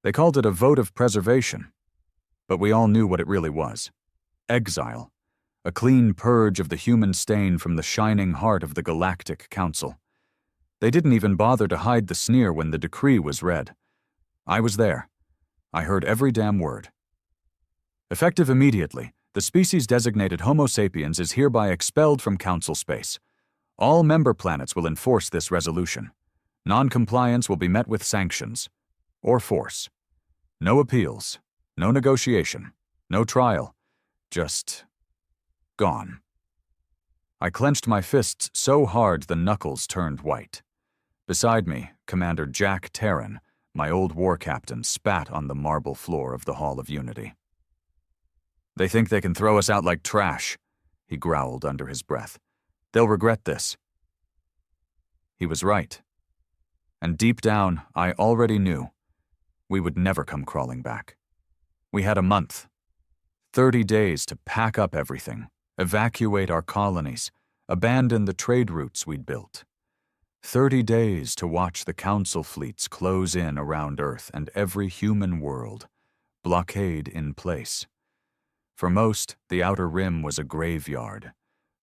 They called it a vote of preservation, but we all knew what it really was. Exile, a clean purge of the human stain from the shining heart of the Galactic Council. They didn't even bother to hide the sneer when the decree was read. I was there. I heard every damn word. Effective immediately, the species designated Homo sapiens is hereby expelled from Council space. All member planets will enforce this resolution. Non-compliance will be met with sanctions, or force. No appeals, no negotiation, no trial, just gone. I clenched my fists so hard the knuckles turned white. Beside me, Commander Jack Terran, my old war captain, spat on the marble floor of the Hall of Unity. "They think they can throw us out like trash," he growled under his breath. "They'll regret this." He was right. And deep down, I already knew we would never come crawling back. We had a month, 30 days to pack up everything, evacuate our colonies, abandon the trade routes we'd built. 30 days to watch the Council fleets close in around Earth and every human world, blockade in place. For most, the Outer Rim was a graveyard,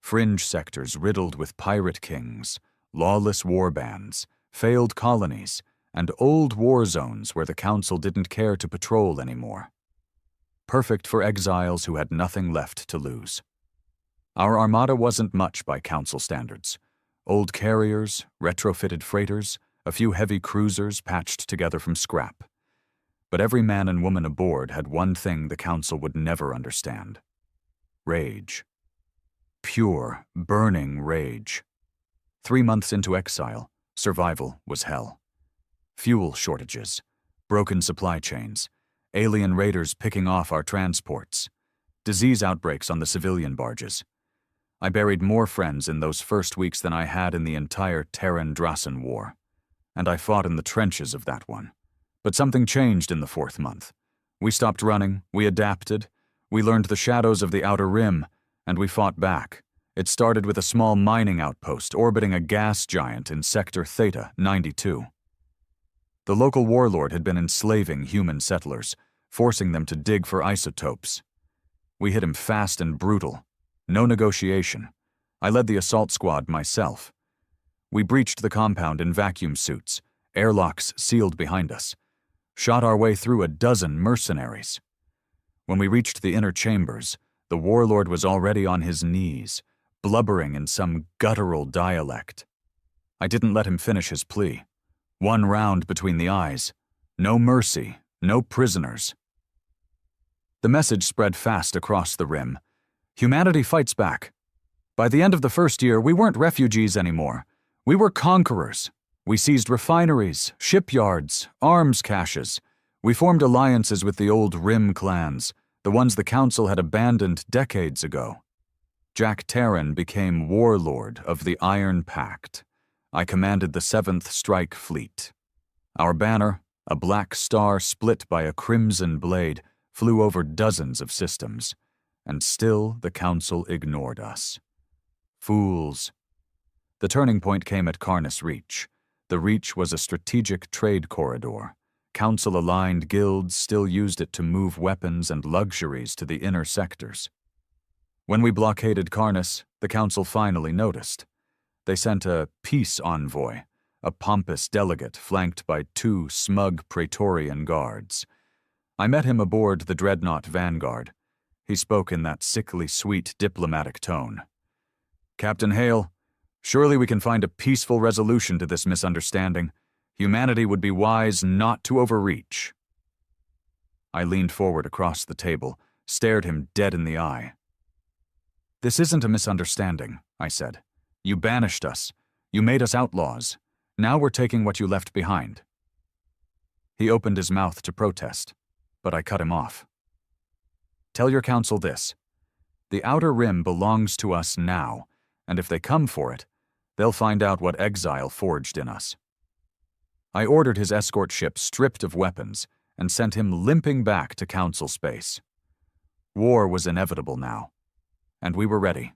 fringe sectors riddled with pirate kings, lawless warbands, failed colonies, and old war zones where the Council didn't care to patrol anymore. Perfect for exiles who had nothing left to lose. Our armada wasn't much by Council standards. Old carriers, retrofitted freighters, a few heavy cruisers patched together from scrap. But every man and woman aboard had one thing the Council would never understand. Rage. Pure, burning rage. 3 months into exile, survival was hell. Fuel shortages, broken supply chains, alien raiders picking off our transports, disease outbreaks on the civilian barges. I buried more friends in those first weeks than I had in the entire Terran-Drassen War, and I fought in the trenches of that one. But something changed in the 4th month. We stopped running, we adapted, we learned the shadows of the Outer Rim, and we fought back. It started with a small mining outpost orbiting a gas giant in Sector Theta 92. The local warlord had been enslaving human settlers, forcing them to dig for isotopes. We hit him fast and brutal. No negotiation. I led the assault squad myself. We breached the compound in vacuum suits, airlocks sealed behind us, shot our way through a dozen mercenaries. When we reached the inner chambers, the warlord was already on his knees, blubbering in some guttural dialect. I didn't let him finish his plea. 1 round between the eyes. No mercy, no prisoners. The message spread fast across the rim. Humanity fights back. By the end of the first year, we weren't refugees anymore. We were conquerors. We seized refineries, shipyards, arms caches. We formed alliances with the old Rim clans, the ones the Council had abandoned decades ago. Jack Terran became warlord of the Iron Pact. I commanded the 7th Strike Fleet. Our banner, a black star split by a crimson blade, flew over dozens of systems. And still the Council ignored us. Fools. The turning point came at Karnas Reach. The Reach was a strategic trade corridor. Council-aligned guilds still used it to move weapons and luxuries to the inner sectors. When we blockaded Karnas, the Council finally noticed. They sent a peace envoy, a pompous delegate flanked by 2 smug Praetorian guards. I met him aboard the Dreadnought Vanguard. He spoke in that sickly sweet diplomatic tone. "Captain Hale, surely we can find a peaceful resolution to this misunderstanding. Humanity would be wise not to overreach." I leaned forward across the table, stared him dead in the eye. "This isn't a misunderstanding," I said. "You banished us. You made us outlaws. Now we're taking what you left behind." He opened his mouth to protest, but I cut him off. "Tell your council this. The Outer Rim belongs to us now, and if they come for it, they'll find out what exile forged in us." I ordered his escort ship stripped of weapons and sent him limping back to Council space. War was inevitable now, and we were ready.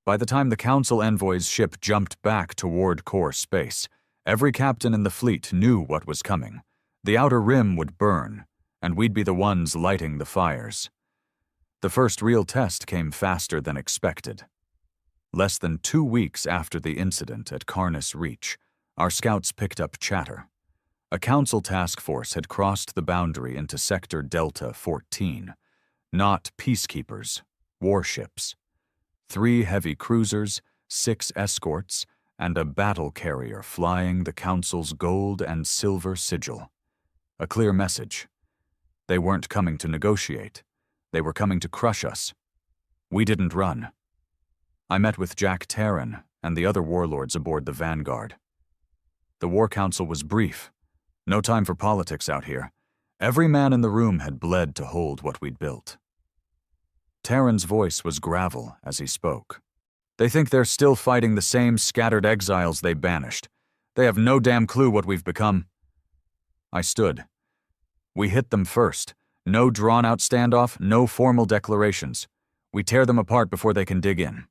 By the time the Council envoy's ship jumped back toward core space, every captain in the fleet knew what was coming. The outer rim would burn, and we'd be the ones lighting the fires. The first real test came faster than expected. Less than 2 weeks after the incident at Carnus Reach, our scouts picked up chatter. A council task force had crossed the boundary into Sector Delta 14. Not peacekeepers, warships. 3 heavy cruisers, 6 escorts, and a battle carrier flying the Council's gold and silver sigil. A clear message. They weren't coming to negotiate. They were coming to crush us. We didn't run. I met with Jack Terran and the other warlords aboard the Vanguard. The War Council was brief. No time for politics out here. Every man in the room had bled to hold what we'd built. Terran's voice was gravel as he spoke. They think they're still fighting the same scattered exiles they banished. They have no damn clue what we've become. I stood. We hit them first. No drawn-out standoff, no formal declarations. We tear them apart before they can dig in.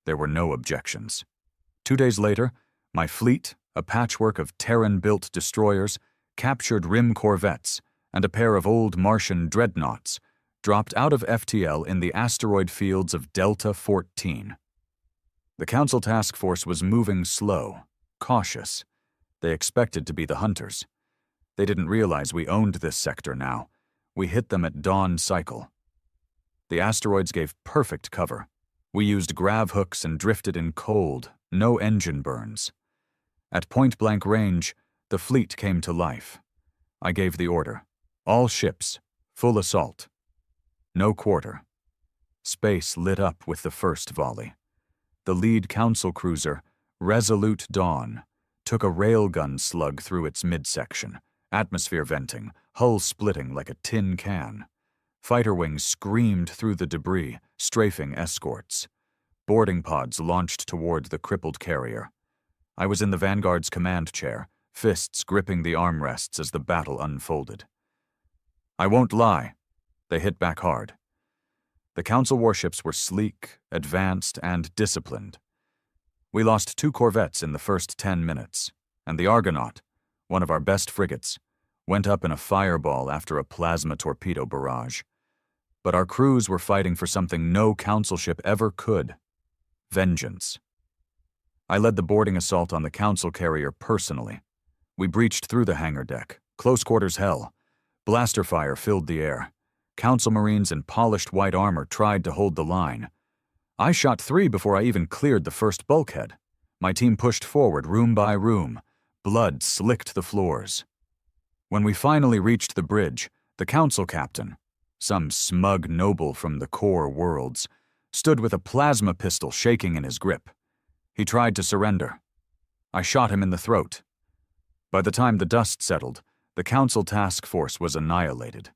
There were no objections. 2 days later, my fleet, a patchwork of Terran-built destroyers, captured Rim corvettes, and a pair of old Martian dreadnoughts, dropped out of FTL in the asteroid fields of Delta 14. The Council task force was moving slow, cautious. They expected to be the hunters. They didn't realize we owned this sector now. We hit them at dawn cycle. The asteroids gave perfect cover. We used grav hooks and drifted in cold, no engine burns. At point-blank range, the fleet came to life. I gave the order. All ships, full assault. No quarter. Space lit up with the first volley. The lead council cruiser, Resolute Dawn, took a railgun slug through its midsection, atmosphere venting, hull splitting like a tin can. Fighter wings screamed through the debris, strafing escorts. Boarding pods launched toward the crippled carrier. I was in the Vanguard's command chair, fists gripping the armrests as the battle unfolded. I won't lie. They hit back hard. The Council warships were sleek, advanced, and disciplined. We lost 2 corvettes in the first 10 minutes, and the Argonaut, one of our best frigates, went up in a fireball after a plasma torpedo barrage. But our crews were fighting for something no Council ship ever could: vengeance. I led the boarding assault on the Council carrier personally. We breached through the hangar deck, close quarters hell. Blaster fire filled the air. Council Marines in polished white armor tried to hold the line. I shot 3 before I even cleared the first bulkhead. My team pushed forward room by room. Blood slicked the floors. When we finally reached the bridge, the Council captain, some smug noble from the core worlds, stood with a plasma pistol shaking in his grip. He tried to surrender. I shot him in the throat. By the time the dust settled, the Council task force was annihilated.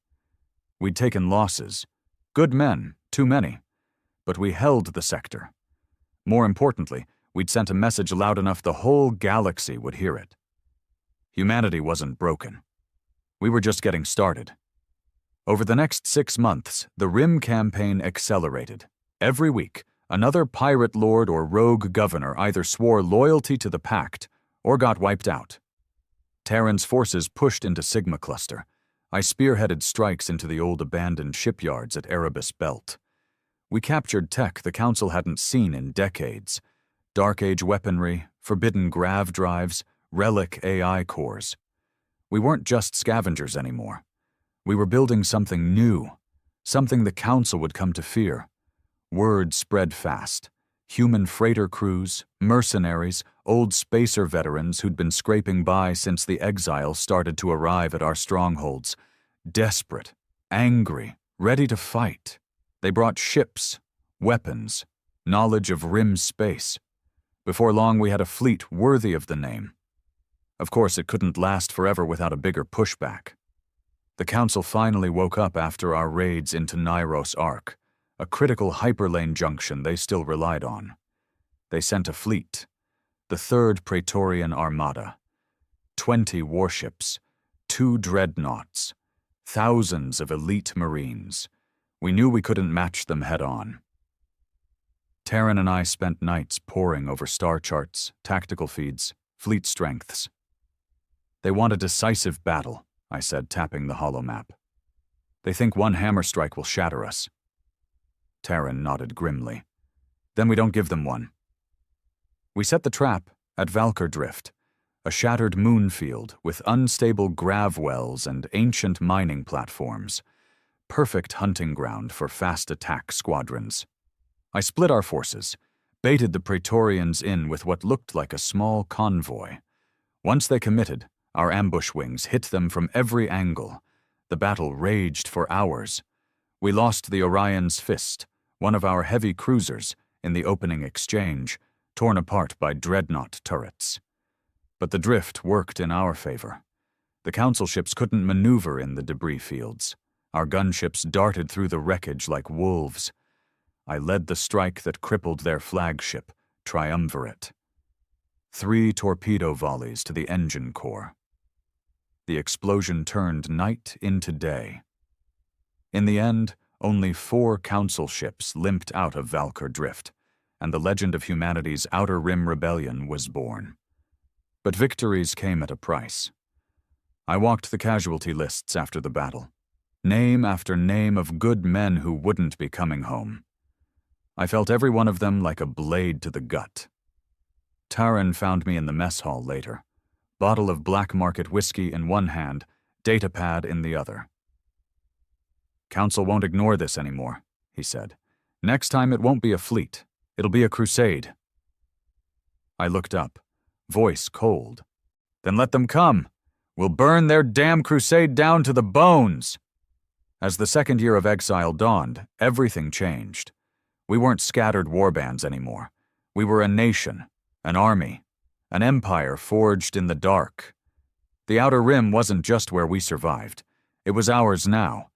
We'd taken losses. Good men, too many. But we held the sector. More importantly, we'd sent a message loud enough the whole galaxy would hear it. Humanity wasn't broken. We were just getting started. Over the next 6 months, the Rim campaign accelerated. Every week, another pirate lord or rogue governor either swore loyalty to the Pact or got wiped out. Terran's forces pushed into Sigma Cluster. I spearheaded strikes into the old abandoned shipyards at Erebus Belt. We captured tech the Council hadn't seen in decades. Dark Age weaponry, forbidden grav drives, relic AI cores. We weren't just scavengers anymore. We were building something new, something the Council would come to fear. Word spread fast. Human freighter crews, mercenaries, old spacer veterans who'd been scraping by since the exile started to arrive at our strongholds. Desperate, angry, ready to fight. They brought ships, weapons, knowledge of Rim space. Before long, we had a fleet worthy of the name. Of course, it couldn't last forever without a bigger pushback. The Council finally woke up after our raids into Nyros Arc, a critical hyperlane junction they still relied on. They sent a fleet, the 3rd Praetorian Armada, 20 warships, 2 dreadnoughts, thousands of elite Marines. We knew we couldn't match them head-on. Terran and I spent nights poring over star charts, tactical feeds, fleet strengths. They want a decisive battle, I said, tapping the holomap. They think one hammer strike will shatter us. Terran nodded grimly. Then we don't give them one. We set the trap at Valkyr Drift, a shattered moon field with unstable grav wells and ancient mining platforms. Perfect hunting ground for fast attack squadrons. I split our forces, baited the Praetorians in with what looked like a small convoy. Once they committed, our ambush wings hit them from every angle. The battle raged for hours. We lost the Orion's Fist, one of our heavy cruisers, in the opening exchange, torn apart by dreadnought turrets. But the drift worked in our favor. The council ships couldn't maneuver in the debris fields. Our gunships darted through the wreckage like wolves. I led the strike that crippled their flagship, Triumvirate. 3 torpedo volleys to the engine core. The explosion turned night into day. In the end, only 4 council ships limped out of Valkyr Drift, and the legend of humanity's Outer Rim Rebellion was born. But victories came at a price. I walked the casualty lists after the battle. Name after name of good men who wouldn't be coming home. I felt every one of them like a blade to the gut. Taran found me in the mess hall later, bottle of black market whiskey in one hand, datapad in the other. Council won't ignore this anymore, he said. Next time it won't be a fleet, it'll be a crusade. I looked up, voice cold. Then let them come. We'll burn their damn crusade down to the bones. As the second year of exile dawned, everything changed. We weren't scattered warbands anymore. We were a nation, an army, an empire forged in the dark. The Outer Rim wasn't just where we survived. It was ours now.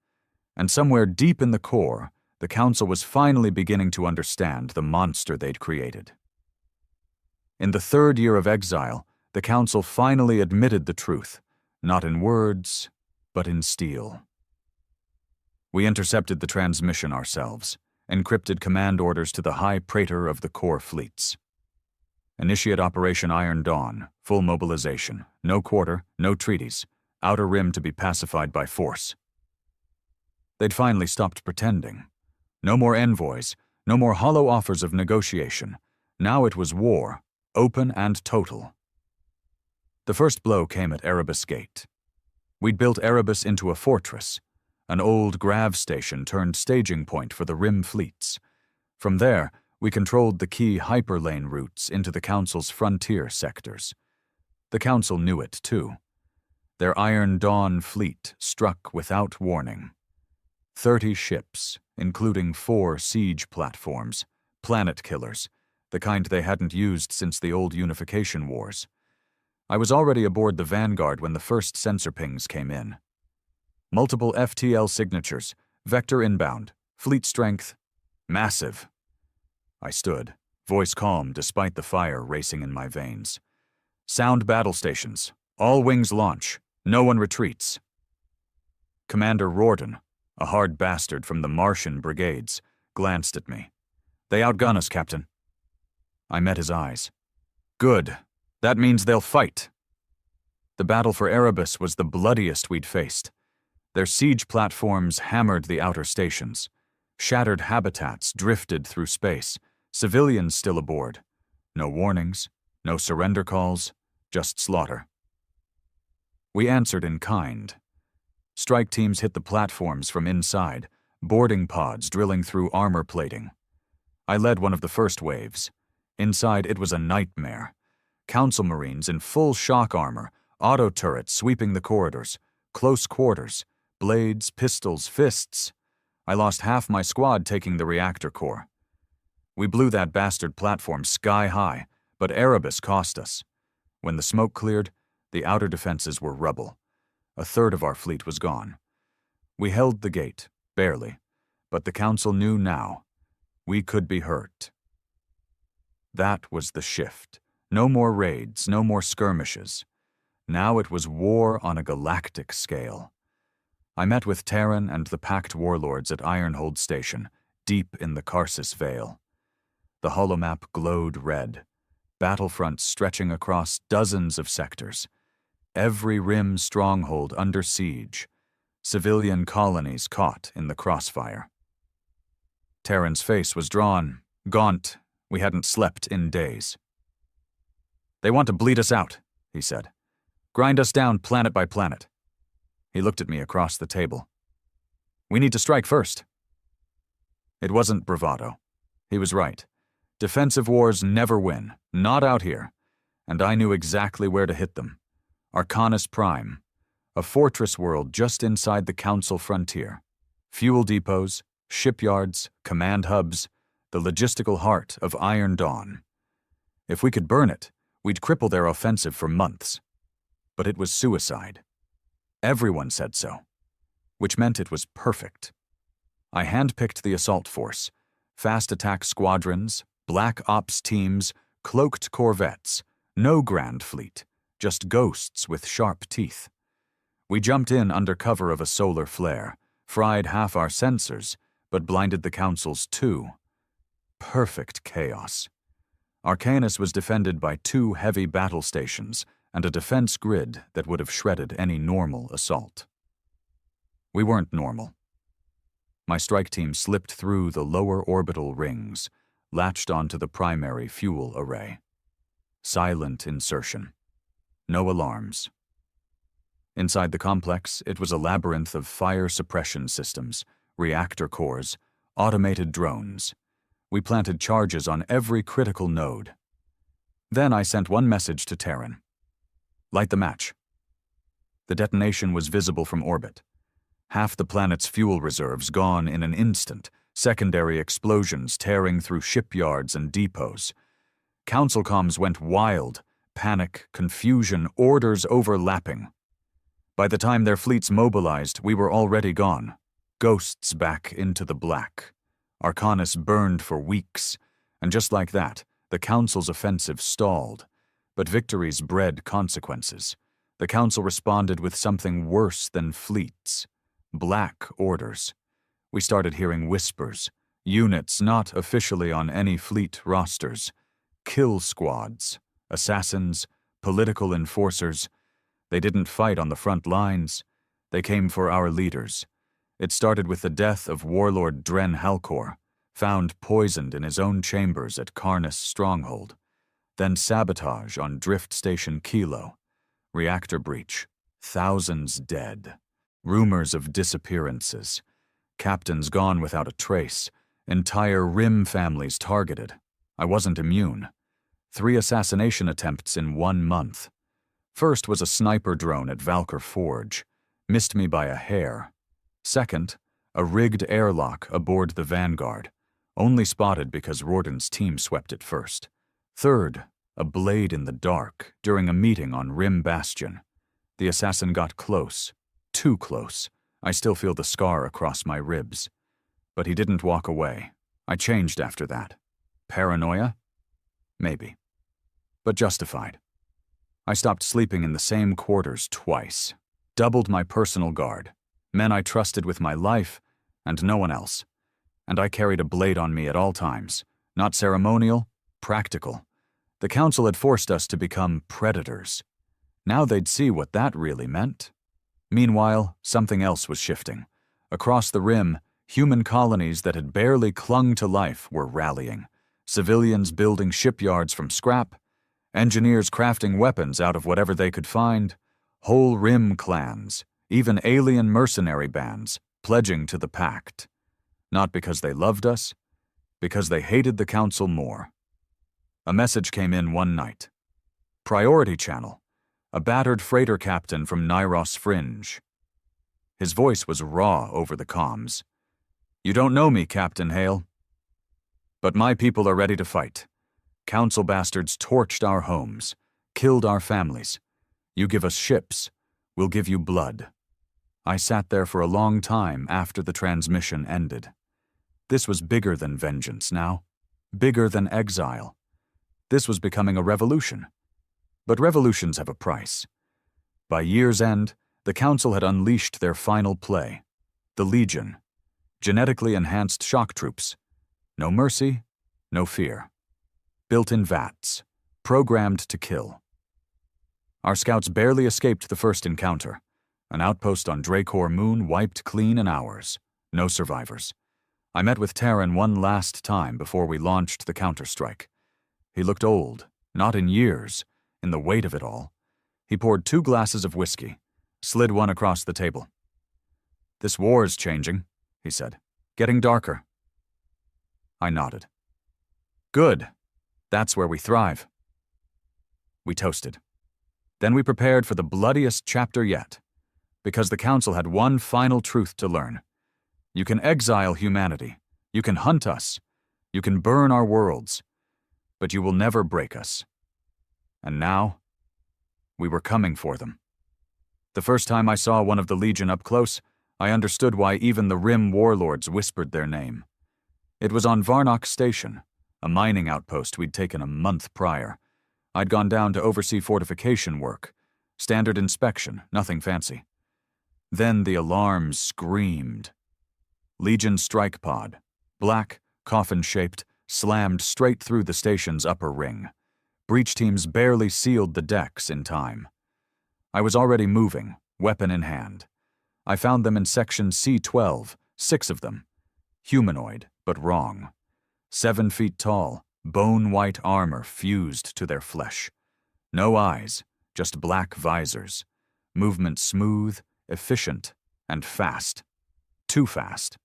And somewhere deep in the core, the Council was finally beginning to understand the monster they'd created. In the third year of exile, the Council finally admitted the truth, not in words, but in steel. We intercepted the transmission ourselves, encrypted command orders to the High Praetor of the core fleets. Initiate Operation Iron Dawn, full mobilization, no quarter, no treaties, Outer Rim to be pacified by force. They'd finally stopped pretending. No more envoys, no more hollow offers of negotiation. Now it was war, open and total. The first blow came at Erebus Gate. We'd built Erebus into a fortress, an old grav station turned staging point for the Rim fleets. From there, we controlled the key hyperlane routes into the Council's frontier sectors. The Council knew it, too. Their Iron Dawn fleet struck without warning. 30 ships, including 4 siege platforms, planet killers, the kind they hadn't used since the old Unification Wars. I was already aboard the Vanguard when the first sensor pings came in. Multiple FTL signatures, vector inbound, fleet strength, massive. I stood, voice calm despite the fire racing in my veins. Sound battle stations, all wings launch, no one retreats. Commander Rorden, a hard bastard from the Martian brigades, glanced at me. They outgun us, Captain. I met his eyes. Good. That means they'll fight. The battle for Erebus was the bloodiest we'd faced. Their siege platforms hammered the outer stations. Shattered habitats drifted through space, civilians still aboard. No warnings, no surrender calls, just slaughter. We answered in kind. Strike teams hit the platforms from inside, boarding pods drilling through armor plating. I led one of the first waves. Inside, it was a nightmare. Council Marines in full shock armor, auto turrets sweeping the corridors, close quarters, blades, pistols, fists. I lost half my squad taking the reactor core. We blew that bastard platform sky high, but Erebus cost us. When the smoke cleared, the outer defenses were rubble. A third of our fleet was gone. We held the gate, barely, but the Council knew now. We could be hurt. That was the shift. No more raids, no more skirmishes. Now it was war on a galactic scale. I met with Terran and the Pact warlords at Ironhold Station, deep in the Karsus Vale. The holomap glowed red, battlefronts stretching across dozens of sectors. Every rim stronghold under siege. Civilian colonies caught in the crossfire. Terran's face was drawn, gaunt. We hadn't slept in days. "They want to bleed us out," he said. "Grind us down planet by planet." He looked at me across the table. "We need to strike first." It wasn't bravado. He was right. Defensive wars never win, not out here. And I knew exactly where to hit them. Arcanus Prime, a fortress world just inside the Council frontier. Fuel depots, shipyards, command hubs, the logistical heart of Iron Dawn. If we could burn it, we'd cripple their offensive for months. But it was suicide. Everyone said so, which meant it was perfect. I handpicked the assault force, fast attack squadrons, black ops teams, cloaked corvettes, no grand fleet, just ghosts with sharp teeth. We jumped in under cover of a solar flare, fried half our sensors, but blinded the Council's too. Perfect chaos. Arcanus was defended by 2 heavy battle stations and a defense grid that would have shredded any normal assault. We weren't normal. My strike team slipped through the lower orbital rings, latched onto the primary fuel array. Silent insertion. No alarms. Inside the complex, it was a labyrinth of fire suppression systems, reactor cores, automated drones. We planted charges on every critical node. Then I sent one message to Terran. "Light the match." The detonation was visible from orbit. Half the planet's fuel reserves gone in an instant, secondary explosions tearing through shipyards and depots. Council comms went wild, panic, confusion, orders overlapping. By the time their fleets mobilized, we were already gone, ghosts back into the black. Arcanus burned for weeks, and just like that, the Council's offensive stalled. But victories bred consequences. The Council responded with something worse than fleets. Black orders. We started hearing whispers, units not officially on any fleet rosters, kill squads, assassins, political enforcers. They didn't fight on the front lines. They came for our leaders. It started with the death of warlord Dren Halcor, found poisoned in his own chambers at Karnus Stronghold. Then sabotage on Drift Station Kilo. Reactor breach. Thousands dead. Rumors of disappearances. Captains gone without a trace. Entire Rim families targeted. I wasn't immune. 3 assassination attempts in 1 month. First was a sniper drone at Valkyr Forge. Missed me by a hair. Second, a rigged airlock aboard the Vanguard. Only spotted because Rorden's team swept it first. Third, a blade in the dark during a meeting on Rim Bastion. The assassin got close. Too close. I still feel the scar across my ribs. But he didn't walk away. I changed after that. Paranoia? Maybe. But justified. I stopped sleeping in the same quarters twice. Doubled my personal guard. Men I trusted with my life, and no one else. And I carried a blade on me at all times. Not ceremonial, practical. The Council had forced us to become predators. Now they'd see what that really meant. Meanwhile, something else was shifting. Across the Rim, human colonies that had barely clung to life were rallying. Civilians building shipyards from scrap. Engineers crafting weapons out of whatever they could find. Whole Rim clans, even alien mercenary bands, pledging to the Pact. Not because they loved us, because they hated the Council more. A message came in one night. Priority Channel. A battered freighter captain from Nyros Fringe. His voice was raw over the comms. "You don't know me, Captain Hale. But my people are ready to fight. Council bastards torched our homes, killed our families. You give us ships, we'll give you blood." I sat there for a long time after the transmission ended. This was bigger than vengeance now, bigger than exile. This was becoming a revolution. But revolutions have a price. By year's end, the Council had unleashed their final play. The Legion. Genetically enhanced shock troops. No mercy, no fear. Built in vats. Programmed to kill. Our scouts barely escaped the first encounter. An outpost on Dracor Moon wiped clean in hours. No survivors. I met with Terran one last time before we launched the counterstrike. He looked old, not in years, in the weight of it all. He poured 2 glasses of whiskey, slid one across the table. "This war's changing," he said. "Getting darker." I nodded. "Good. That's where we thrive." We toasted. Then we prepared for the bloodiest chapter yet, because the Council had one final truth to learn. You can exile humanity, you can hunt us, you can burn our worlds, but you will never break us. And now, we were coming for them. The first time I saw one of the Legion up close, I understood why even the Rim warlords whispered their name. It was on Varnock Station, a mining outpost we'd taken a month prior. I'd gone down to oversee fortification work. Standard inspection, nothing fancy. Then the alarms screamed. Legion strike pod, black, coffin-shaped, slammed straight through the station's upper ring. Breach teams barely sealed the decks in time. I was already moving, weapon in hand. I found them in section C12, 6 of them. Humanoid, but wrong. 7 feet tall, bone-white armor fused to their flesh. No eyes, just black visors. Movement smooth, efficient, and fast. Too fast.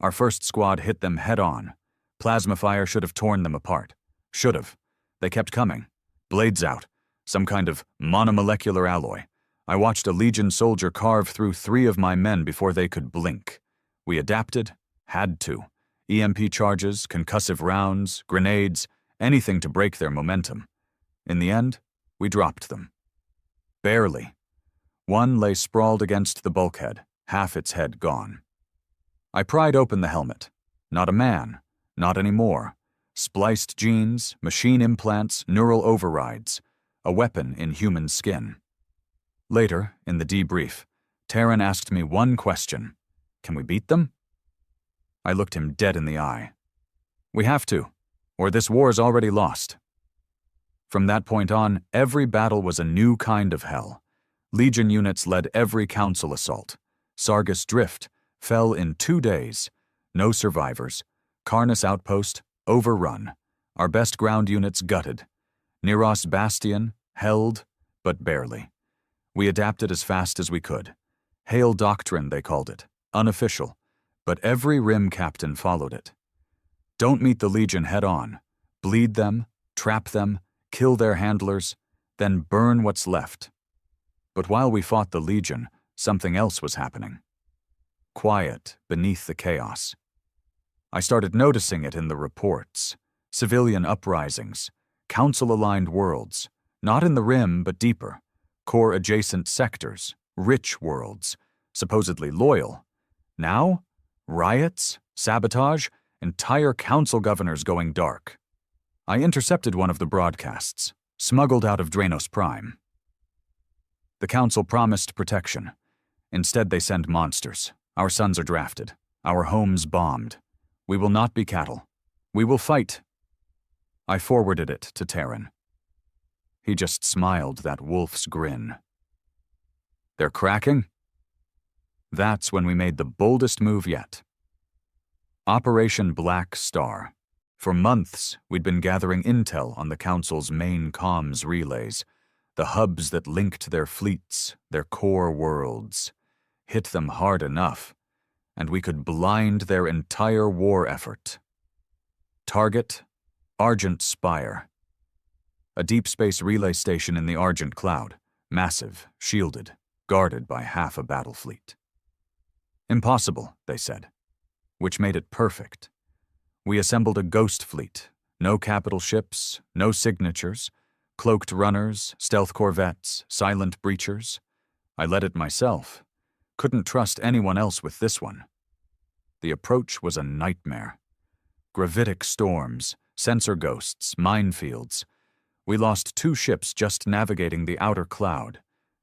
Our first squad hit them head-on. Plasma fire should have torn them apart. Should have. They kept coming. Blades out. Some kind of monomolecular alloy. I watched a Legion soldier carve through 3 of my men before they could blink. We adapted. Had to. EMP charges, concussive rounds, grenades, anything to break their momentum. In the end, we dropped them. Barely. One lay sprawled against the bulkhead, half its head gone. I pried open the helmet. Not a man. Not anymore. Spliced genes, machine implants, neural overrides. A weapon in human skin. Later, in the debrief, Terran asked me one question. Can we beat them? I looked him dead in the eye. We have to, or this war's already lost. From that point on, every battle was a new kind of hell. Legion units led every Council assault. Sargus Drift fell in 2 days. No survivors. Karnas Outpost, overrun. Our best ground units gutted. Neros Bastion, held, but barely. We adapted as fast as we could. Hail Doctrine, they called it. Unofficial. But every Rim captain followed it. Don't meet the Legion head-on. Bleed them, trap them, kill their handlers, then burn what's left. But while we fought the Legion, something else was happening. Quiet beneath the chaos. I started noticing it in the reports. Civilian uprisings, Council-aligned worlds, not in the Rim but deeper. Core-adjacent sectors, rich worlds, supposedly loyal. Now, riots, sabotage, entire Council governors going dark. I intercepted one of the broadcasts, smuggled out of Draenos Prime. The Council promised protection. Instead, they send monsters. Our sons are drafted. Our homes bombed. We will not be cattle. We will fight. I forwarded it to Terran. He just smiled that wolf's grin. They're cracking? That's when we made the boldest move yet. Operation Black Star. For months, we'd been gathering intel on the Council's main comms relays, the hubs that linked their fleets, their core worlds. Hit them hard enough, and we could blind their entire war effort. Target, Argent Spire. A deep space relay station in the Argent Cloud, massive, shielded, guarded by half a battle fleet. Impossible, they said, which made it perfect. We assembled a ghost fleet, no capital ships, no signatures, cloaked runners, stealth corvettes, silent breachers. I led it myself. Couldn't trust anyone else with this one. The approach was a nightmare. Gravitic storms, sensor ghosts, minefields. We lost 2 ships just navigating the outer cloud.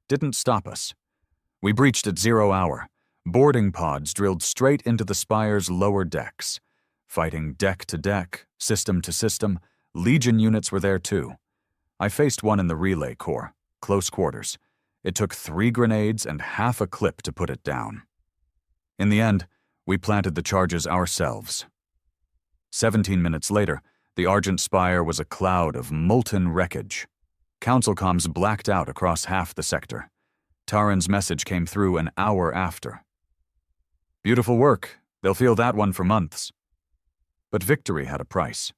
Didn't stop us. We breached at 0 hour. Boarding pods drilled straight into the Spire's lower decks. Fighting deck to deck, system to system, Legion units were there too. I faced one in the relay core. close quarters. It took 3 grenades and half a clip to put it down. In the end, we planted the charges ourselves. 17 minutes later, the Argent Spire was a cloud of molten wreckage. Council comms blacked out across half the sector. Taran's message came through an hour after. "Beautiful work. They'll feel that one for months." But victory had a price.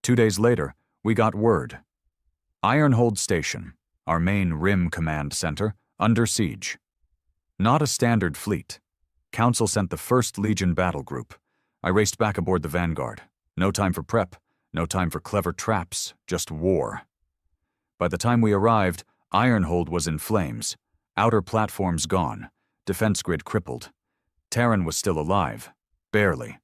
2 days later, we got word. Ironhold Station, our main RIM command center, under siege. Not a standard fleet. Council sent the 1st Legion battle group. I raced back aboard the Vanguard. No time for prep, no time for clever traps, just war. By the time we arrived, Ironhold was in flames, outer platforms gone, defense grid crippled. Taran was still alive, barely.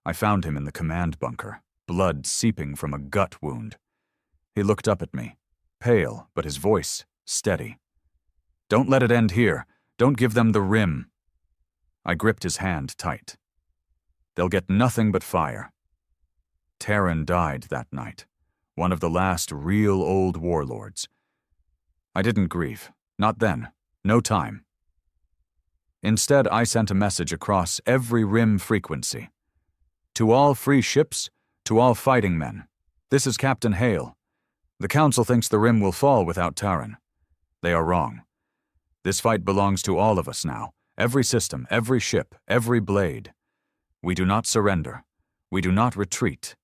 I found him in the command bunker, blood seeping from a gut wound. He looked up at me, pale, but his voice steady. "Don't let it end here. Don't give them the RIM." I gripped his hand tight. "They'll get nothing but fire." Taran died that night, one of the last real old warlords. I didn't grieve. Not then. No time. Instead, I sent a message across every RIM frequency. "To all free ships, to all fighting men, this is Captain Hale. The Council thinks the RIM will fall without Taran. They are wrong. This fight belongs to all of us now, every system, every ship, every blade. We do not surrender. We do not retreat.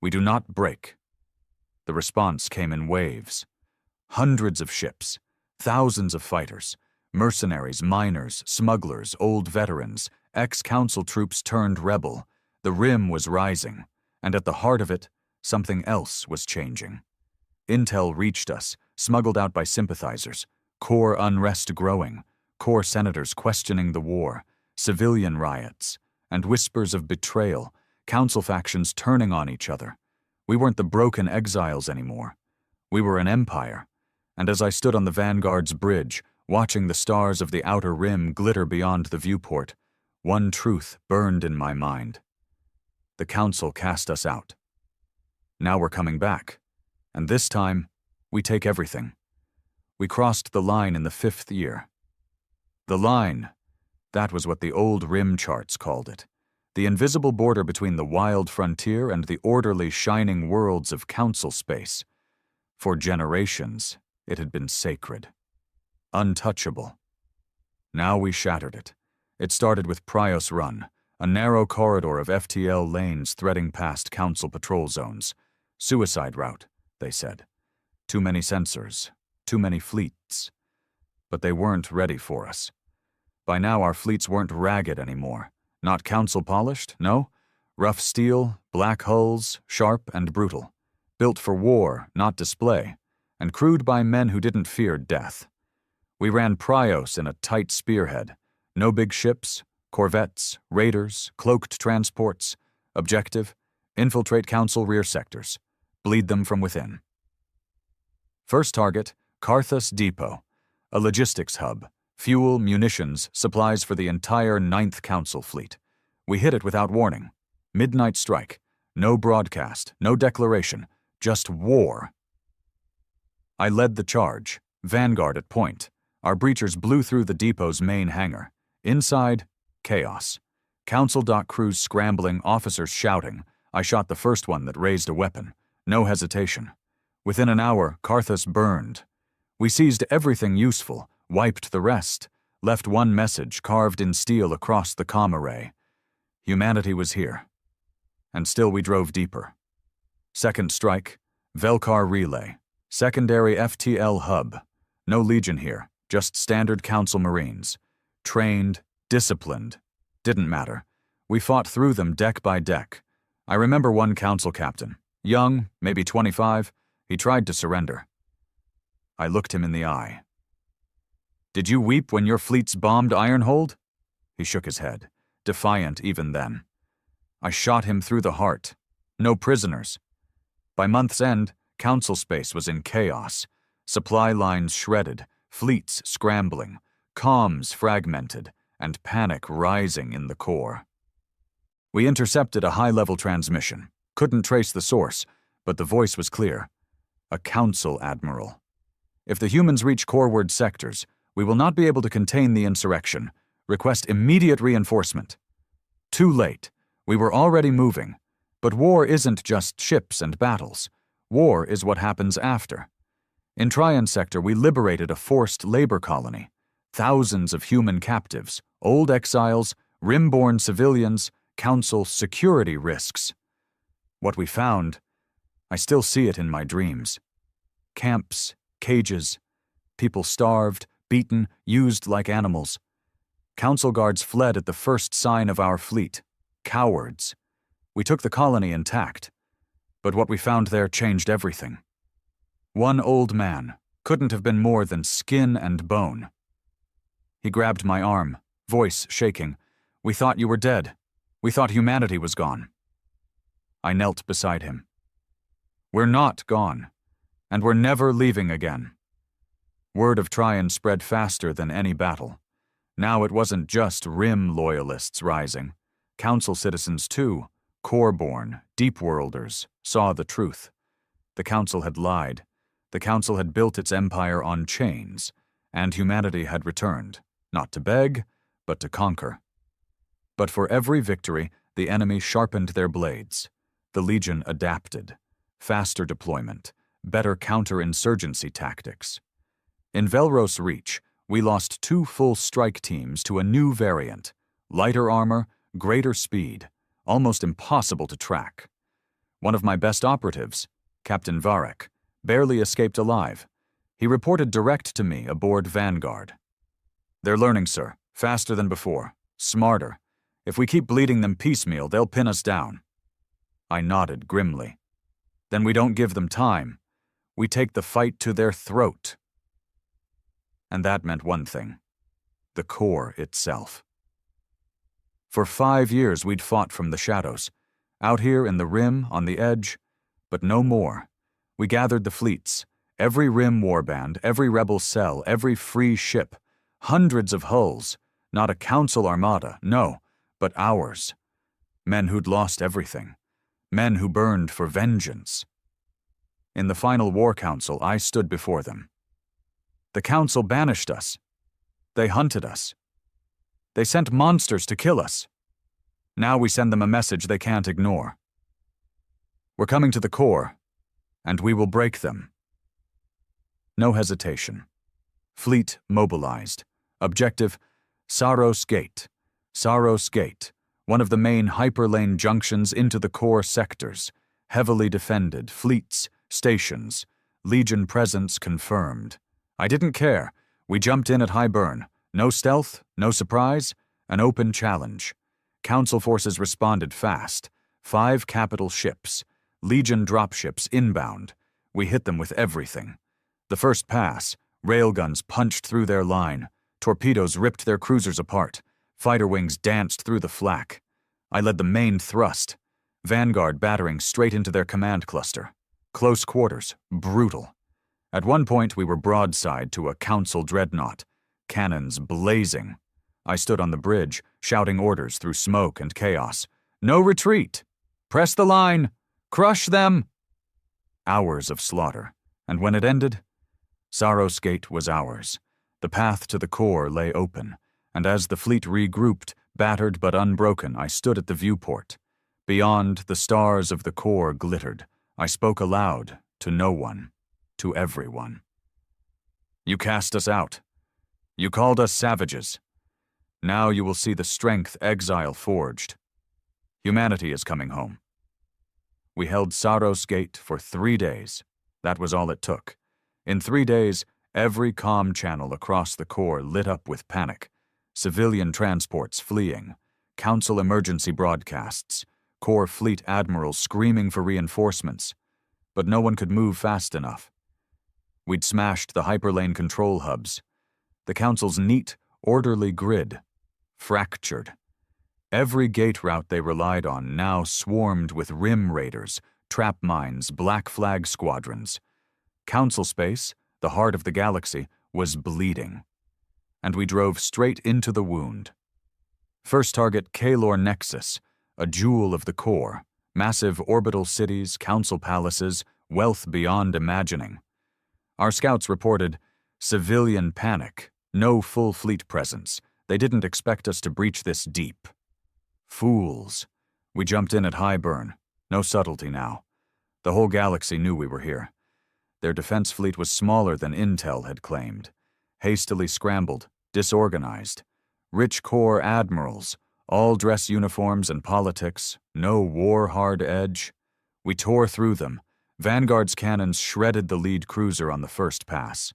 We do not break." The response came in waves. Hundreds of ships, thousands of fighters, mercenaries, miners, smugglers, old veterans, ex-Council troops turned rebel. The RIM was rising, and at the heart of it, something else was changing. Intel reached us, smuggled out by sympathizers, core unrest growing, core senators questioning the war, civilian riots, and whispers of betrayal, Council factions turning on each other. We weren't the broken exiles anymore. We were an empire, and as I stood on the Vanguard's bridge, watching the stars of the outer rim glitter beyond the viewport, one truth burned in my mind. The Council cast us out. Now we're coming back, and this time, we take everything. We crossed the line in the 5th year. The line, that was what the old rim charts called it. The invisible border between the wild frontier and the orderly, shining worlds of Council space. For generations, it had been sacred. Untouchable. Now we shattered it. It started with Prios Run, a narrow corridor of FTL lanes threading past Council patrol zones. Suicide route, they said. Too many sensors, too many fleets. But they weren't ready for us. By now our fleets weren't ragged anymore. Not Council polished, no. Rough steel, black hulls, sharp and brutal. Built for war, not display, and crewed by men who didn't fear death. We ran Prios in a tight spearhead. No big ships, corvettes, raiders, cloaked transports. Objective, infiltrate Council rear sectors. Bleed them from within. First target, Karthus Depot, a logistics hub. Fuel, munitions, supplies for the entire 9th Council fleet. We hit it without warning. Midnight strike. No broadcast, no declaration, just war. I led the charge, Vanguard at point. Our breachers blew through the depot's main hangar. Inside, chaos. Council dock crews scrambling, officers shouting. I shot the first one that raised a weapon. No hesitation. Within an hour, Karthus burned. We seized everything useful, wiped the rest, left one message carved in steel across the comm array. Humanity was here. And still we drove deeper. Second strike, Velkar relay, secondary FTL hub. No Legion here, just standard Council Marines. Trained, disciplined. Didn't matter. We fought through them deck by deck. I remember one Council captain, young, maybe 25, he tried to surrender. I looked him in the eye. "Did you weep when your fleets bombed Ironhold?" He shook his head, defiant even then. I shot him through the heart. No prisoners. By month's end, Council space was in chaos. Supply lines shredded, fleets scrambling, comms fragmented, and panic rising in the core. We intercepted a high-level transmission. Couldn't trace the source, but the voice was clear. A Council admiral. If the humans reach coreward sectors, we will not be able to contain the insurrection. Request immediate reinforcement. Too late. We were already moving. But war isn't just ships and battles. War is what happens after. In Tryon Sector, we liberated a forced labor colony. Thousands of human captives, old exiles, rim-born civilians, Council security risks. What we found, I still see it in my dreams. Camps, cages, people starved, beaten, used like animals. Council guards fled at the first sign of our fleet. Cowards. We took the colony intact, but what we found there changed everything. One old man couldn't have been more than skin and bone. He grabbed my arm, voice shaking. "We thought you were dead. We thought humanity was gone." I knelt beside him. "We're not gone, and we're never leaving again." Word of Tryon spread faster than any battle. Now it wasn't just Rim loyalists rising. Council citizens too, Core-born, Deep-worlders, saw the truth. The Council had lied. The Council had built its empire on chains, and humanity had returned, not to beg, but to conquer. But for every victory, the enemy sharpened their blades. The Legion adapted. Faster deployment, better counterinsurgency tactics. In Velros Reach, we lost 2 full strike teams to a new variant. Lighter armor, greater speed, almost impossible to track. One of my best operatives, Captain Varek, barely escaped alive. He reported direct to me aboard Vanguard. "They're learning, sir, faster than before, smarter. If we keep bleeding them piecemeal, they'll pin us down." I nodded grimly. "Then we don't give them time. We take the fight to their throat." And that meant one thing: the core itself. For 5 years we'd fought from the shadows, out here in the Rim, on the edge, but no more. We gathered the fleets, every Rim warband, every rebel cell, every free ship, hundreds of hulls, not a Council armada, no, but ours. Men who'd lost everything. Men who burned for vengeance. In the final War Council, I stood before them. The Council banished us. They hunted us. They sent monsters to kill us. Now we send them a message they can't ignore. We're coming to the core, and we will break them. No hesitation. Fleet mobilized. Objective, Saros Gate. Saros Gate, one of the main hyperlane junctions into the core sectors. Heavily defended, fleets, stations, Legion presence confirmed. I didn't care. We jumped in at high burn. No stealth, no surprise, an open challenge. Council forces responded fast. 5 capital ships. Legion dropships inbound. We hit them with everything. The first pass, railguns punched through their line. Torpedoes ripped their cruisers apart. Fighter wings danced through the flak. I led the main thrust. Vanguard battering straight into their command cluster. Close quarters, brutal. At one point we were broadside to a Council dreadnought. Cannons blazing. I stood on the bridge, shouting orders through smoke and chaos. "No retreat! Press the line! Crush them!" Hours of slaughter. And when it ended, Saros Gate was ours. The path to the core lay open, and as the fleet regrouped, battered but unbroken, I stood at the viewport. Beyond, the stars of the core glittered. I spoke aloud, to no one, to everyone. "You cast us out. You called us savages. Now you will see the strength exile forged. Humanity is coming home." We held Saros Gate for 3 days. That was all it took. In 3 days, every comm channel across the core lit up with panic. Civilian transports fleeing. Council emergency broadcasts. Core fleet admirals screaming for reinforcements. But no one could move fast enough. We'd smashed the hyperlane control hubs. The Council's neat, orderly grid. Fractured. Every gate route they relied on now swarmed with Rim raiders, trap mines, black flag squadrons. Council space, the heart of the galaxy, was bleeding. And we drove straight into the wound. First target Kalor Nexus, a jewel of the core, massive orbital cities, council palaces, wealth beyond imagining. Our scouts reported civilian panic, no full fleet presence. They didn't expect us to breach this deep. Fools. We jumped in at high burn. No subtlety now. The whole galaxy knew we were here. Their defense fleet was smaller than Intel had claimed. Hastily scrambled, disorganized. Rich corps admirals, all dress uniforms and politics, no war-hard edge. We tore through them. Vanguard's cannons shredded the lead cruiser on the first pass.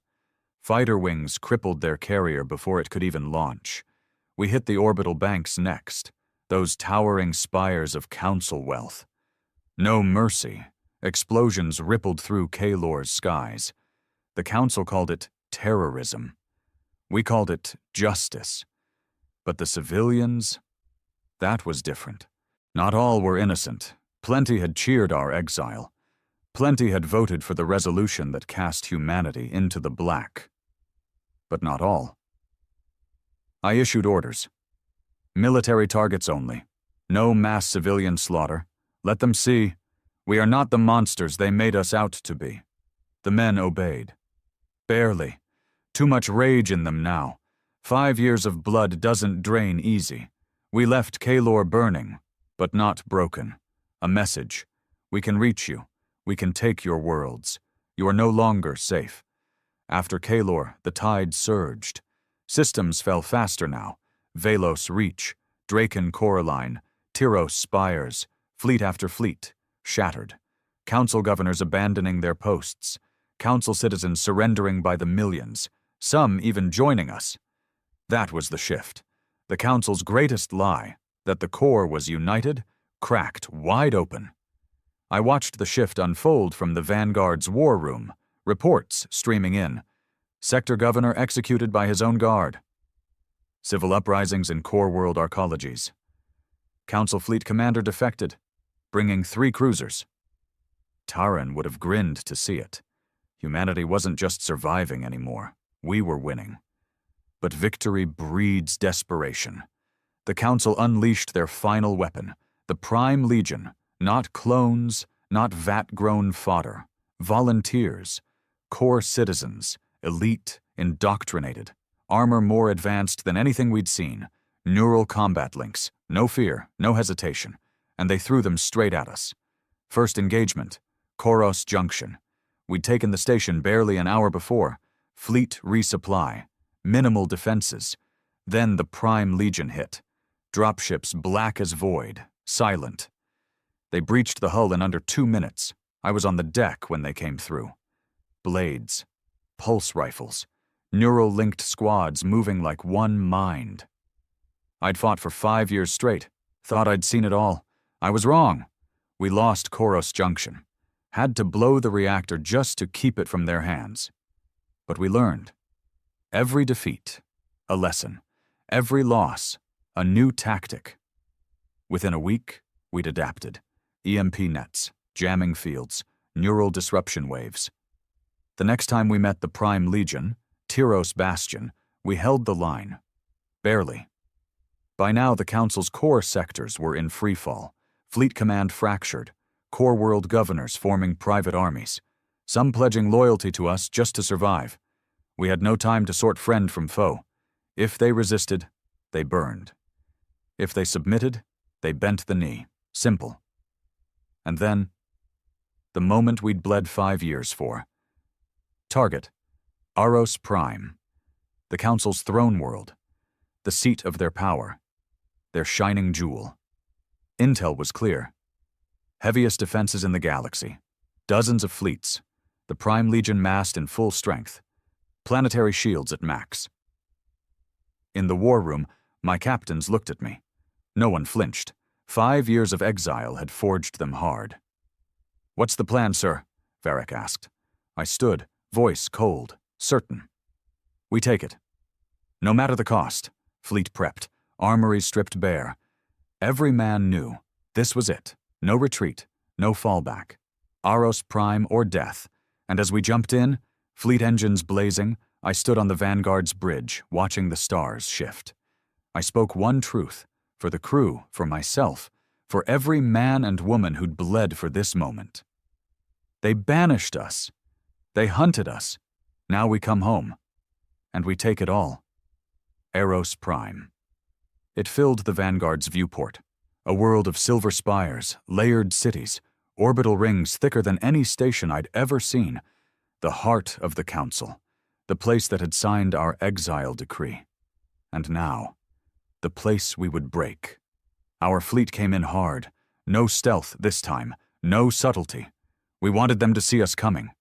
Fighter wings crippled their carrier before it could even launch. We hit the orbital banks next, those towering spires of council wealth. No mercy. Explosions rippled through Kalor's skies. The council called it terrorism. We called it justice. But the civilians? That was different. Not all were innocent. Plenty had cheered our exile. Plenty had voted for the resolution that cast humanity into the black. But not all. I issued orders. Military targets only. No mass civilian slaughter. Let them see. We are not the monsters they made us out to be. The men obeyed. Barely. Too much rage in them now. 5 years of blood doesn't drain easy. We left Kalor burning, but not broken. A message. We can reach you. We can take your worlds. You are no longer safe. After Kalor, the tide surged. Systems fell faster now. Velos Reach, Draken Coraline, Tyros Spires, fleet after fleet, shattered. Council governors abandoning their posts. Council citizens surrendering by the millions. Some even joining us. That was the shift. The Council's greatest lie, that the core was united, cracked wide open. I watched the shift unfold from the Vanguard's war room, reports streaming in. Sector governor executed by his own guard. Civil uprisings in core world arcologies. Council fleet commander defected, bringing 3 cruisers. Taran would have grinned to see it. Humanity wasn't just surviving anymore. We were winning. But victory breeds desperation. The Council unleashed their final weapon, the Prime Legion, not clones, not vat-grown fodder, volunteers, core citizens, elite, indoctrinated, armor more advanced than anything we'd seen, neural combat links, no fear, no hesitation, and they threw them straight at us. First engagement, Koros Junction. We'd taken the station barely an hour before, fleet resupply, minimal defenses. Then the Prime Legion hit. Dropships black as void, silent. They breached the hull in under 2 minutes. I was on the deck when they came through. Blades, pulse rifles, neural-linked squads moving like one mind. I'd fought for 5 years straight, thought I'd seen it all. I was wrong. We lost Koros Junction. Had to blow the reactor just to keep it from their hands. But we learned. Every defeat, a lesson. Every loss, a new tactic. Within a week, we'd adapted. EMP nets, jamming fields, neural disruption waves. The next time we met the Prime Legion, Tyros Bastion, we held the line. Barely. By now, the Council's core sectors were in freefall, fleet command fractured, core world governors forming private armies, some pledging loyalty to us just to survive. We had no time to sort friend from foe. If they resisted, they burned. If they submitted, they bent the knee. Simple. And then, the moment we'd bled 5 years for. Target, Aros Prime, the Council's throne world, the seat of their power, their shining jewel. Intel was clear. Heaviest defenses in the galaxy, dozens of fleets, the Prime Legion massed in full strength, planetary shields at max. In the war room, my captains looked at me. No one flinched. 5 years of exile had forged them hard. "What's the plan, sir?" Varric asked. I stood, voice cold, certain. "We take it. No matter the cost. Fleet prepped, armories stripped bare. Every man knew. This was it. No retreat, no fallback. Aros Prime or death. And as we jumped in, fleet engines blazing, I stood on the Vanguard's bridge, watching the stars shift. I spoke one truth, for the crew, for myself, for every man and woman who'd bled for this moment. They banished us. They hunted us, Now we come home. And we take it all. Eros Prime. It filled the Vanguard's viewport. A world of silver spires, layered cities, orbital rings thicker than any station I'd ever seen. The heart of the Council. The place that had signed our exile decree. And now, the place we would break. Our fleet came in hard. No stealth this time. No subtlety. We wanted them to see us coming.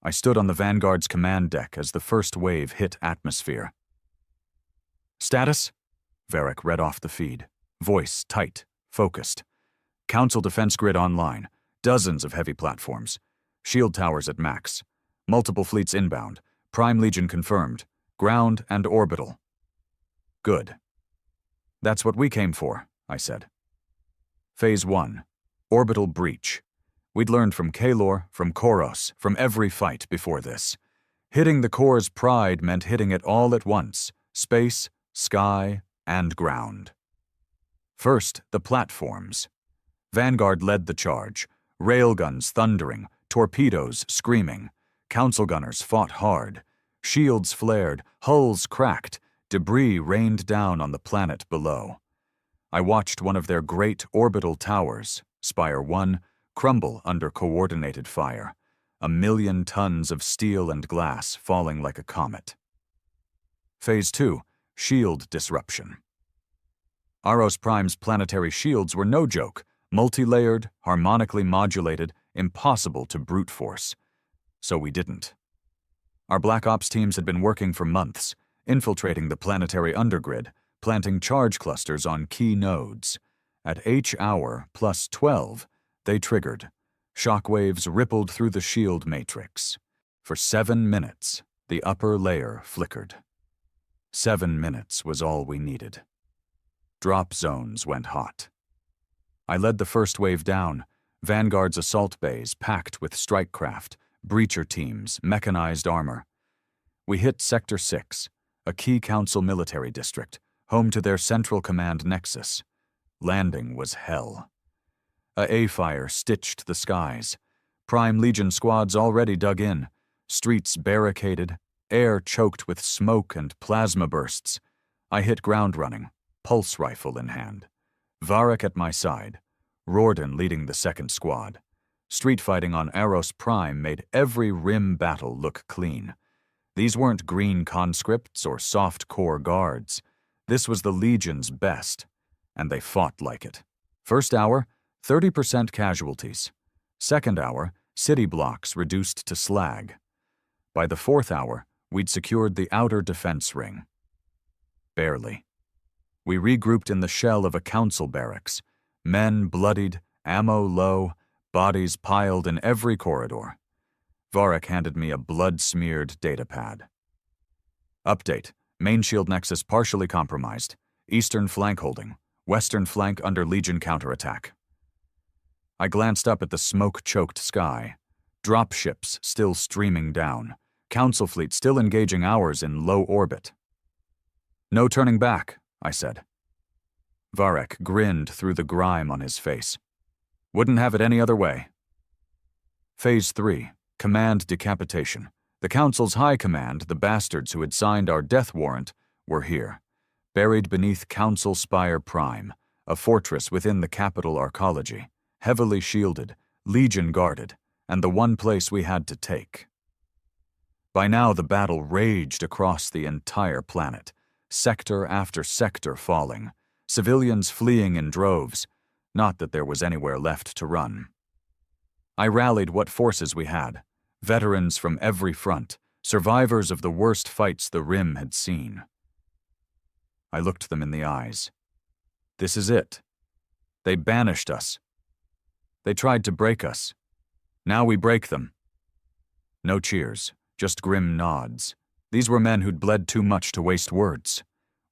I stood on the Vanguard's command deck as the first wave hit atmosphere. Status? Varric read off the feed. Voice tight, focused. Council defense grid online. Dozens of heavy platforms. Shield towers at max. Multiple fleets inbound. Prime Legion confirmed. Ground and orbital. Good. That's what we came for, I said. Phase 1. Orbital breach. We'd learned from Kalor, from Koros, from every fight before this. Hitting the core's pride meant hitting it all at once. Space, sky, and ground. First, the platforms. Vanguard led the charge. Railguns thundering, torpedoes screaming. Council gunners fought hard. Shields flared, hulls cracked, debris rained down on the planet below. I watched one of their great orbital towers, Spire 1, crumble under coordinated fire. 1,000,000 tons of steel and glass falling like a comet. Phase 2, shield disruption. Eros Prime's planetary shields were no joke, multi-layered, harmonically modulated, impossible to brute force. So we didn't. Our Black Ops teams had been working for months, infiltrating the planetary undergrid, planting charge clusters on key nodes. At H-hour plus 12, they triggered. Shockwaves rippled through the shield matrix. For 7 minutes, the upper layer flickered. 7 minutes was all we needed. Drop zones went hot. I led the first wave down, Vanguard's assault bays packed with strike craft, breacher teams, mechanized armor. We hit Sector 6, a key Council military district, home to their central command nexus. Landing was hell. A A-fire stitched the skies. Prime Legion squads already dug in, streets barricaded, air choked with smoke and plasma bursts. I hit ground running, pulse rifle in hand. Varric at my side, Rorden leading the second squad. Street fighting on Eros Prime made every rim battle look clean. These weren't green conscripts or soft-core guards. This was the Legion's best, and they fought like it. First hour, 30% casualties. Second hour, city blocks reduced to slag. By the fourth hour, we'd secured the outer defense ring. Barely. We regrouped in the shell of a council barracks. Men bloodied, ammo low, bodies piled in every corridor. Varric handed me a blood-smeared datapad. Update. Main shield nexus partially compromised. Eastern flank holding. Western flank under Legion counterattack. I glanced up at the smoke-choked sky. Dropships still streaming down. Council fleet still engaging ours in low orbit. No turning back, I said. Varric grinned through the grime on his face. Wouldn't have it any other way. Phase 3. Command decapitation. The Council's high command, the bastards who had signed our death warrant, were here. Buried beneath Council Spire Prime, a fortress within the capital arcology, heavily shielded, Legion guarded, and the one place we had to take. By now the battle raged across the entire planet, sector after sector falling, civilians fleeing in droves, not that there was anywhere left to run. I rallied what forces we had, veterans from every front, survivors of the worst fights the Rim had seen. I looked them in the eyes. This is it. They banished us. They tried to break us. Now we break them. No cheers, just grim nods. These were men who'd bled too much to waste words.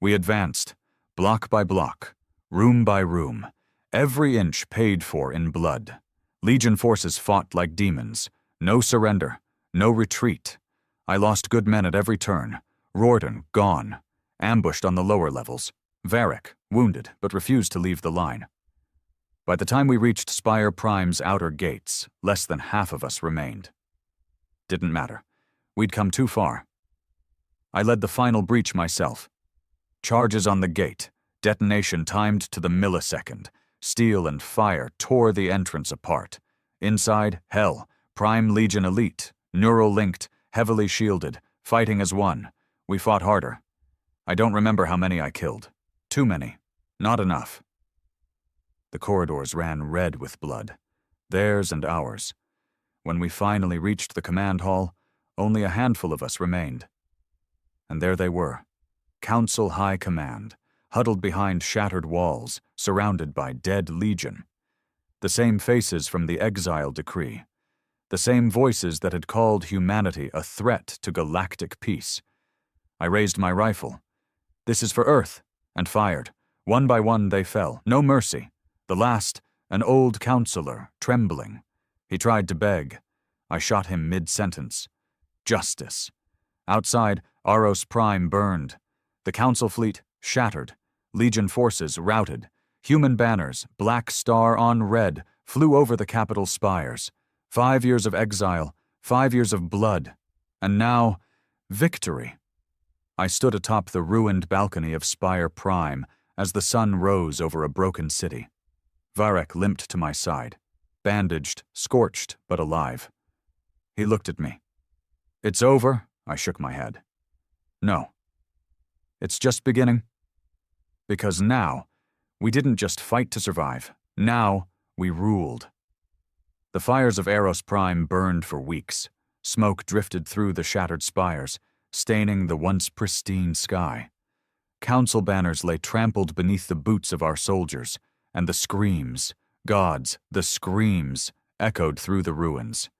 We advanced, block by block, room by room, every inch paid for in blood. Legion forces fought like demons. No surrender, no retreat. I lost good men at every turn. Rorden, gone. Ambushed on the lower levels. Varric, wounded, but refused to leave the line. By the time we reached Spire Prime's outer gates, less than half of us remained. Didn't matter. We'd come too far. I led the final breach myself. Charges on the gate, detonation timed to the millisecond. Steel and fire tore the entrance apart. Inside, hell, Prime Legion Elite, neural-linked, heavily shielded, fighting as one. We fought harder. I don't remember how many I killed. Too many. Not enough. The corridors ran red with blood. Theirs and ours. When we finally reached the command hall, only a handful of us remained. And there they were. Council High Command, huddled behind shattered walls, surrounded by dead Legion. The same faces from the exile decree. The same voices that had called humanity a threat to galactic peace. I raised my rifle. "This is for Earth," and fired. One by one they fell, no mercy. The last, an old counselor, trembling. He tried to beg. I shot him mid-sentence. Justice. Outside, Aros Prime burned. The Council fleet shattered. Legion forces routed. Human banners, black star on red, flew over the capital spires. 5 years of exile, 5 years of blood. And now, victory. I stood atop the ruined balcony of Spire Prime as the sun rose over a broken city. Varek limped to my side, bandaged, scorched, but alive. He looked at me. "It's over," I shook my head. "No. It's just beginning." Because now, we didn't just fight to survive. Now, we ruled. The fires of Eros Prime burned for weeks. Smoke drifted through the shattered spires, staining the once pristine sky. Council banners lay trampled beneath the boots of our soldiers, and the screams, gods, the screams, echoed through the ruins.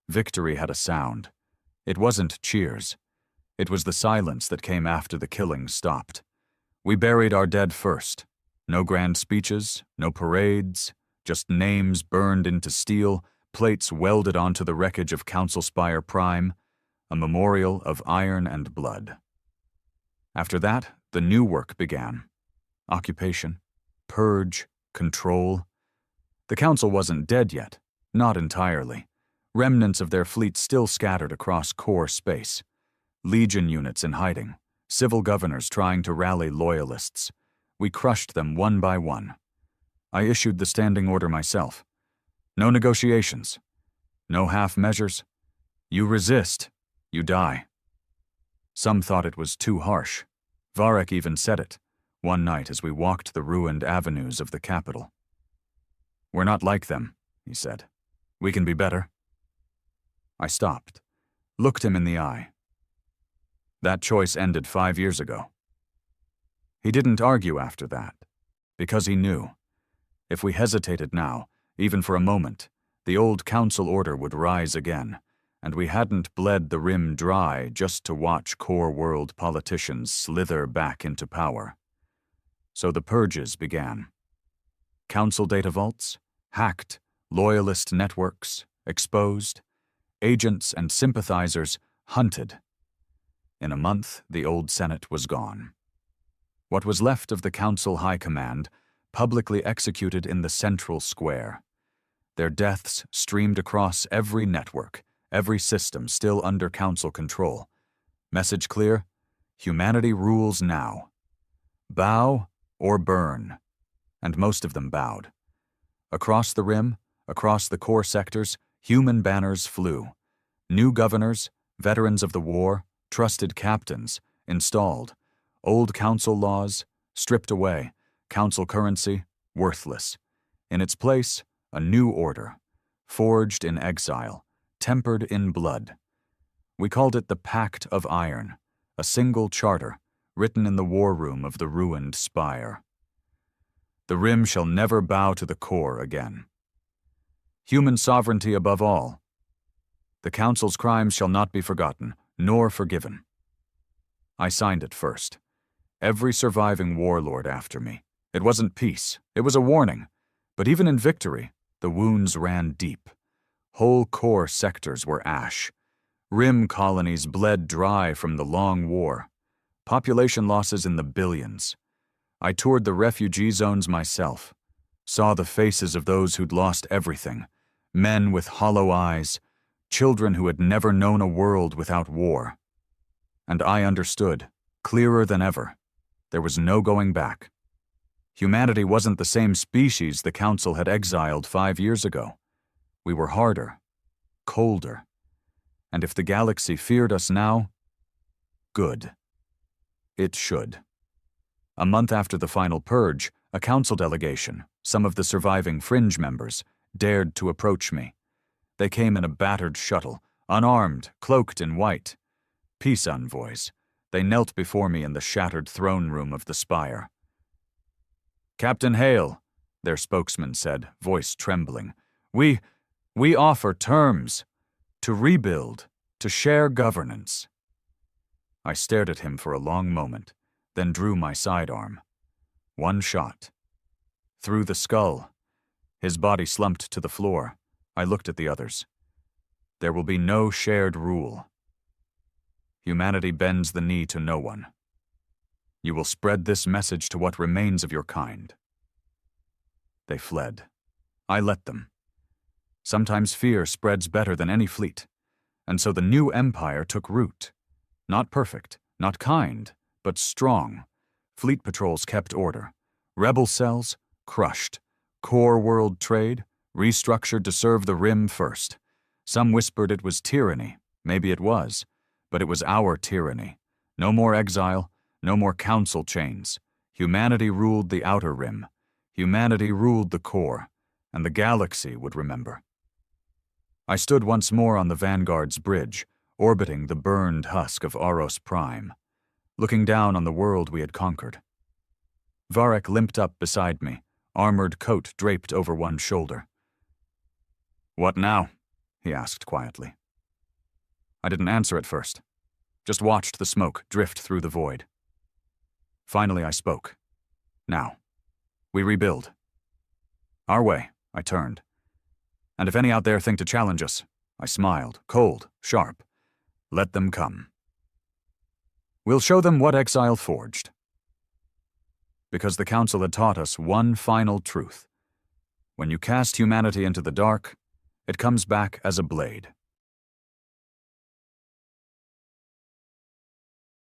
Victory had a sound. It wasn't cheers. It was the silence that came after the killing stopped. We buried our dead first. No grand speeches, no parades, just names burned into steel, plates welded onto the wreckage of Council Spire Prime, a memorial of iron and blood. After that, the new work began. Occupation, purge, control. The Council wasn't dead yet, not entirely. Remnants of their fleet still scattered across core space. Legion units in hiding, civil governors trying to rally loyalists. We crushed them one by one. I issued the standing order myself. No negotiations. No half measures. You resist, you die. Some thought it was too harsh. Varek even said it, one night as we walked the ruined avenues of the capital. "We're not like them," he said. "We can be better." I stopped, looked him in the eye. That choice ended 5 years ago. He didn't argue after that, because he knew. If we hesitated now, even for a moment, the old council order would rise again, and we hadn't bled the rim dry just to watch core world politicians slither back into power. So the purges began. Council data vaults, hacked, loyalist networks, exposed, agents and sympathizers hunted. In a month, the old Senate was gone. What was left of the Council High Command publicly executed in the central square. Their deaths streamed across every network, every system still under Council control. Message clear: humanity rules now. Bow or burn. And most of them bowed. Across the rim, across the core sectors, human banners flew. New governors, veterans of the war, trusted captains, installed. Old council laws, stripped away. Council currency, worthless. In its place, a new order, forged in exile, tempered in blood. We called it the Pact of Iron, a single charter, written in the war room of the ruined spire. The rim shall never bow to the core again. Human sovereignty above all. The Council's crimes shall not be forgotten, nor forgiven. I signed it first. Every surviving warlord after me. It wasn't peace, it was a warning. But even in victory, the wounds ran deep. Whole core sectors were ash. Rim colonies bled dry from the long war. Population losses in the billions. I toured the refugee zones myself. Saw the faces of those who'd lost everything. Men with hollow eyes, children who had never known a world without war. And I understood, clearer than ever, there was no going back. Humanity wasn't the same species the Council had exiled 5 years ago. We were harder, colder. And if the galaxy feared us now, good. It should. A month after the final purge, a council delegation, some of the surviving fringe members, dared to approach me. They came in a battered shuttle, unarmed, cloaked in white. Peace envoys. They knelt before me in the shattered throne room of the spire. "Captain Hale," their spokesman said, voice trembling, We offer terms. To rebuild, to share governance." I stared at him for a long moment, then drew my sidearm. One shot. Through the skull. His body slumped to the floor. I looked at the others. There will be no shared rule. Humanity bends the knee to no one. You will spread this message to what remains of your kind. They fled. I let them. Sometimes fear spreads better than any fleet, and so the new empire took root. Not perfect, not kind, but strong. Fleet patrols kept order. Rebel cells, crushed. Core world trade, restructured to serve the Rim first. Some whispered it was tyranny. Maybe it was. But it was our tyranny. No more exile, no more council chains. Humanity ruled the outer rim. Humanity ruled the core, and the galaxy would remember. I stood once more on the Vanguard's bridge, orbiting the burned husk of Aros Prime, looking down on the world we had conquered. Varek limped up beside me, armored coat draped over one shoulder. "What now?" he asked quietly. I didn't answer at first, just watched the smoke drift through the void. Finally I spoke. "Now, we rebuild." "Our way," I turned. "And if any out there think to challenge us," I smiled, cold, sharp, "let them come. We'll show them what exile forged." Because the Council had taught us one final truth. When you cast humanity into the dark, it comes back as a blade.